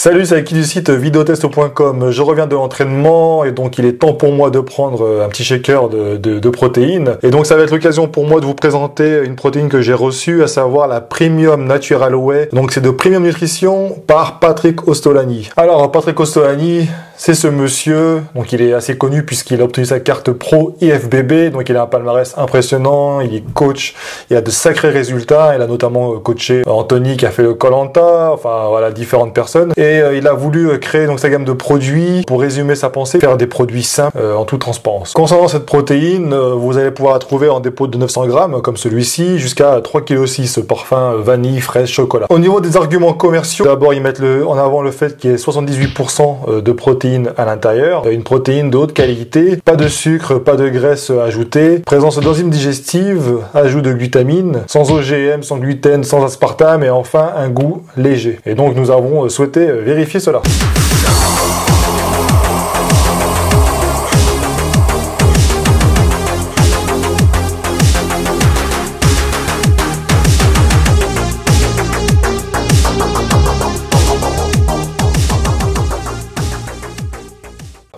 Salut, c'est Aki du site videotest.com. Je reviens de l'entraînement et donc il est temps pour moi de prendre un petit shaker de protéines. Et donc ça va être l'occasion pour moi de vous présenter une protéine que j'ai reçue, à savoir la Premium Natural Whey. Donc c'est de Premium Nutrition par Patrick Ostolany. Alors Patrick Ostolany, c'est ce monsieur, donc il est assez connu puisqu'il a obtenu sa carte pro IFBB, donc il a un palmarès impressionnant, il est coach, il a de sacrés résultats, il a notamment coaché Anthony qui a fait le Koh-Lanta, enfin voilà, différentes personnes. Et il a voulu créer donc sa gamme de produits, pour résumer sa pensée, faire des produits sains en toute transparence. Concernant cette protéine, vous allez pouvoir la trouver en dépôt de 900 grammes, comme celui-ci, jusqu'à 3,6 kg, parfum vanille, fraise, chocolat. Au niveau des arguments commerciaux, d'abord ils mettent en avant le fait qu'il y ait 78% de protéines à l'intérieur, une protéine de haute qualité, pas de sucre, pas de graisse ajoutée, présence d'enzymes digestives, ajout de glutamine, sans OGM, sans gluten, sans aspartame et enfin un goût léger. Et donc nous avons souhaité vérifier cela.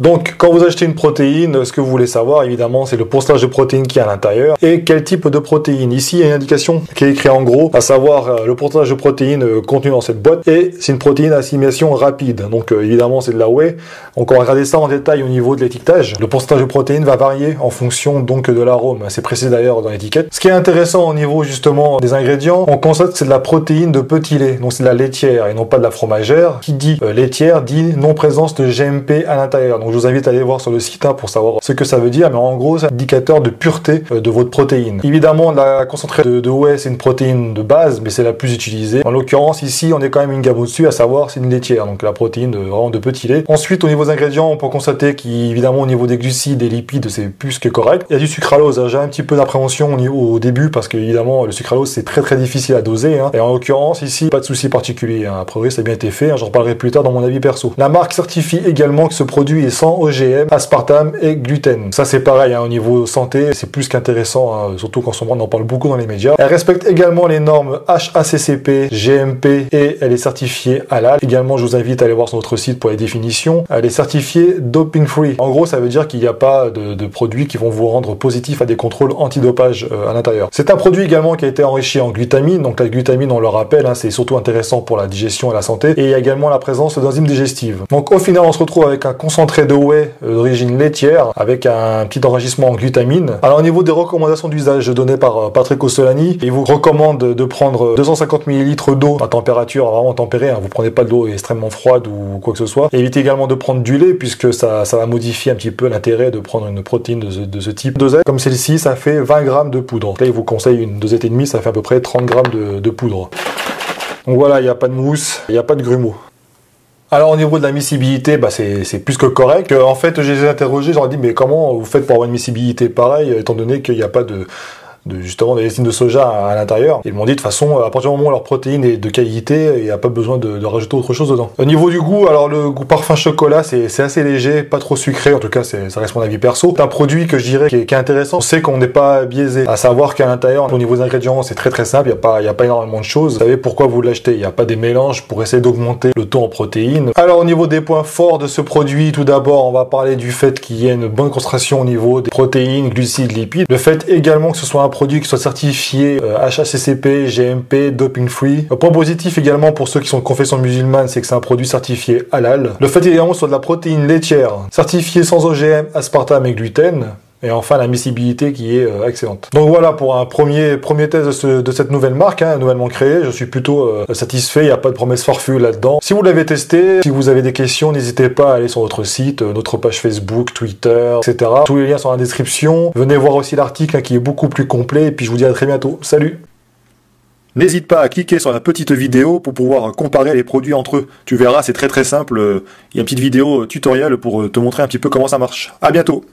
Donc, quand vous achetez une protéine, ce que vous voulez savoir, évidemment, c'est le pourcentage de protéines qui est à l'intérieur et quel type de protéine. Ici, il y a une indication qui est écrite en gros, à savoir le pourcentage de protéines contenu dans cette boîte et c'est une protéine à assimilation rapide. Donc, évidemment, c'est de la whey. Donc, on va regarder ça en détail au niveau de l'étiquetage. Le pourcentage de protéines va varier en fonction donc de l'arôme. C'est précisé d'ailleurs dans l'étiquette. Ce qui est intéressant au niveau justement des ingrédients, on constate que c'est de la protéine de petit lait. Donc, c'est de la laitière et non pas de la fromagère. Qui dit laitière dit non présence de GMP à l'intérieur. Donc, je vous invite à aller voir sur le site pour savoir ce que ça veut dire, mais en gros, c'est un indicateur de pureté de votre protéine. Évidemment, la concentrée de whey, c'est une protéine de base, mais c'est la plus utilisée. En l'occurrence, ici, on est quand même une gamme au-dessus, à savoir, c'est une laitière, donc la protéine vraiment de petit lait. Ensuite, au niveau des ingrédients, on peut constater qu'évidemment, au niveau des glucides et lipides, c'est plus que correct. Il y a du sucralose. J'ai un petit peu d'appréhension au début, parce que évidemment, le sucralose, c'est très difficile à doser. Et en l'occurrence, ici, pas de souci particulier. A priori, ça a bien été fait. J'en reparlerai plus tard dans mon avis perso. La marque certifie également que ce produit est sans OGM, aspartame et gluten. Ça c'est pareil, au niveau santé, c'est plus qu'intéressant, surtout qu'en ce moment on en parle beaucoup dans les médias. Elle respecte également les normes HACCP, GMP et elle est certifiée halal. Également, je vous invite à aller voir sur notre site pour les définitions. Elle est certifiée doping free. En gros, ça veut dire qu'il n'y a pas de produits qui vont vous rendre positif à des contrôles antidopage à l'intérieur. C'est un produit également qui a été enrichi en glutamine. Donc la glutamine, on le rappelle, c'est surtout intéressant pour la digestion et la santé. Et il y a également la présence d'enzymes digestives. Donc au final, on se retrouve avec un concentré de whey d'origine laitière avec un petit enrichissement en glutamine. Alors au niveau des recommandations d'usage données par Patrick Ostolany, il vous recommande de prendre 250 ml d'eau à température vraiment tempérée. Vous prenez pas de l'eau extrêmement froide ou quoi que ce soit. Et évitez également de prendre du lait puisque ça va modifier un petit peu l'intérêt de prendre une protéine de ce type. Dosette comme celle-ci, ça fait 20 grammes de poudre. Là, il vous conseille une dosette et demie, ça fait à peu près 30 grammes de poudre. Donc voilà, il n'y a pas de mousse, il n'y a pas de grumeaux. Alors au niveau de la miscibilité, c'est plus que correct. En fait, je les ai interrogés, j'aurais dit mais comment vous faites pour avoir une miscibilité pareille, étant donné qu'il n'y a pas justement des lysines de soja à l'intérieur. Ils m'ont dit de toute façon, à partir du moment où leur protéine est de qualité, il n'y a pas besoin de rajouter autre chose dedans. Au niveau du goût, alors le goût parfum chocolat, c'est assez léger, pas trop sucré, en tout cas ça reste mon avis perso. C'est un produit que je dirais qui est intéressant. On sait qu'on n'est pas biaisé, à savoir qu'à l'intérieur, au niveau des ingrédients, c'est très simple, il n'y a pas énormément de choses. Vous savez pourquoi vous l'achetez, il n'y a pas des mélanges pour essayer d'augmenter le taux en protéines. Alors au niveau des points forts de ce produit, tout d'abord, on va parler du fait qu'il y ait une bonne concentration au niveau des protéines, glucides, lipides. Le fait également que ce soit un produit qui soit certifié HACCP, GMP, doping free. Point positif également pour ceux qui sont de confession musulmane, c'est que c'est un produit certifié halal. Le fait également que ce soit de la protéine laitière, certifiée sans OGM, aspartame et gluten. Et enfin, la miscibilité qui est excellente. Donc voilà pour un premier test de cette nouvelle marque, nouvellement créée. Je suis plutôt satisfait, il n'y a pas de promesse farfelue là-dedans. Si vous l'avez testé, si vous avez des questions, n'hésitez pas à aller sur notre site, notre page Facebook, Twitter, etc. Tous les liens sont dans la description. Venez voir aussi l'article qui est beaucoup plus complet. Et puis je vous dis à très bientôt. Salut! N'hésite pas à cliquer sur la petite vidéo pour pouvoir comparer les produits entre eux. Tu verras, c'est très simple. Il y a une petite vidéo tutoriel pour te montrer un petit peu comment ça marche. À bientôt!